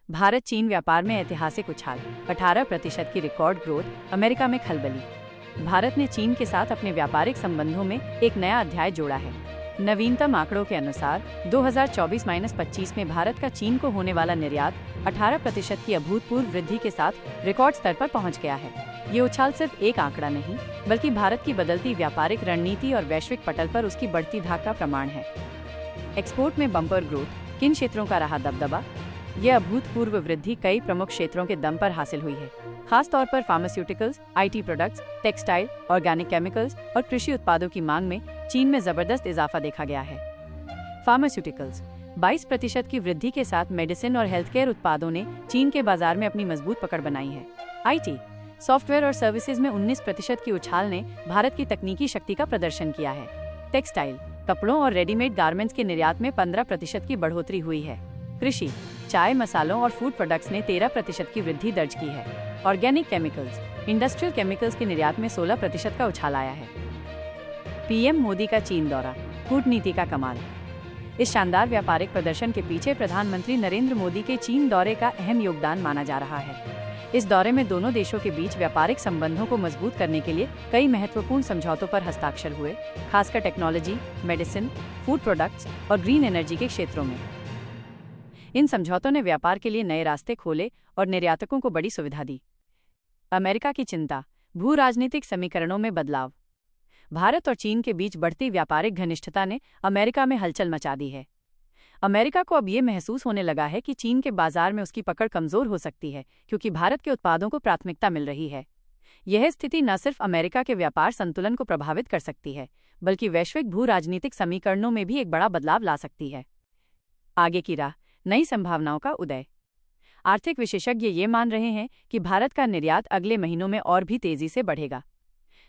भारत चीन व्यापार में ऐतिहासिक उछाल, 18% की रिकॉर्ड ग्रोथ, अमेरिका में खलबली। भारत ने चीन के साथ अपने व्यापारिक संबंधों में एक नया अध्याय जोड़ा है। नवीनतम आंकड़ों के अनुसार 2024-25 में भारत का चीन को होने वाला निर्यात 18% की अभूतपूर्व वृद्धि के साथ रिकॉर्ड स्तर पर पहुंच गया है। ये उछाल सिर्फ एक आंकड़ा नहीं, बल्कि भारत की बदलती व्यापारिक रणनीति और वैश्विक पटल पर उसकी बढ़ती धाक का प्रमाण है। एक्सपोर्ट में बम्पर ग्रोथ, किन क्षेत्रों का रहा दबदबा? यह अभूतपूर्व वृद्धि कई प्रमुख क्षेत्रों के दम पर हासिल हुई है। खास तौर पर pharmaceuticals, IT products, textile, organic chemicals और कृषि उत्पादों की मांग में चीन में जबरदस्त इजाफा देखा गया है। फार्मास्यूटिकल्स 22% की वृद्धि के साथ मेडिसिन और हेल्थ केयर उत्पादों ने चीन के बाजार में अपनी मजबूत पकड़ बनाई है। आईटी, सॉफ्टवेयर और सर्विसेज में 19% की उछाल ने भारत की तकनीकी शक्ति का प्रदर्शन किया है। टेक्सटाइल, कपड़ों और रेडीमेड गारमेंट्स के निर्यात में 15% की बढ़ोतरी हुई है। कृषि, चाय, मसालों और फूड प्रोडक्ट्स ने 13% की वृद्धि दर्ज की है। ऑर्गेनिक केमिकल्स, इंडस्ट्रियल केमिकल्स के निर्यात में 16% का उछाल आया है। पीएम मोदी का चीन दौरा, कूटनीति का कमाल। इस शानदार व्यापारिक प्रदर्शन के पीछे प्रधानमंत्री नरेंद्र मोदी के चीन दौरे का अहम योगदान माना जा रहा है। इस दौरे में दोनों देशों के बीच व्यापारिक संबंधों को मजबूत करने के लिए कई महत्वपूर्ण समझौतों पर हस्ताक्षर हुए, खासकर टेक्नोलॉजी, मेडिसिन, फूड प्रोडक्ट्स और ग्रीन एनर्जी के क्षेत्रों में। इन समझौतों ने व्यापार के लिए नए रास्ते खोले और निर्यातकों को बड़ी सुविधा दी। अमेरिका की चिंता, भू राजनीतिक समीकरणों में बदलाव। भारत और चीन के बीच बढ़ती व्यापारिक घनिष्ठता ने अमेरिका में हलचल मचा दी है। अमेरिका को अब ये महसूस होने लगा है कि चीन के बाजार में उसकी पकड़ कमजोर हो सकती है, क्योंकि भारत के उत्पादों को प्राथमिकता मिल रही है। यह स्थिति न सिर्फ अमेरिका के व्यापार संतुलन को प्रभावित कर सकती है, बल्कि वैश्विक भू राजनीतिक समीकरणों में भी एक बड़ा बदलाव ला सकती है। आगे की राह, नई संभावनाओं का उदय। आर्थिक विशेषज्ञ ये मान रहे हैं कि भारत का निर्यात अगले महीनों में और भी तेजी से बढ़ेगा।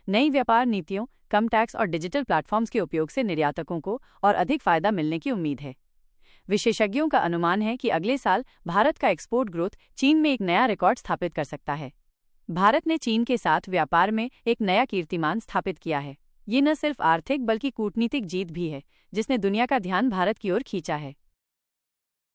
नई व्यापार नीतियों, कम टैक्स और डिजिटल प्लेटफॉर्म्स के उपयोग से निर्यातकों को और अधिक फायदा मिलने की उम्मीद है। विशेषज्ञों का अनुमान है कि अगले साल भारत का एक्सपोर्ट ग्रोथ चीन में एक नया रिकॉर्ड स्थापित कर सकता है। भारत ने चीन के साथ व्यापार में एक नया कीर्तिमान स्थापित किया है। ये न सिर्फ आर्थिक बल्कि कूटनीतिक जीत भी है, जिसने दुनिया का ध्यान भारत की ओर खींचा है।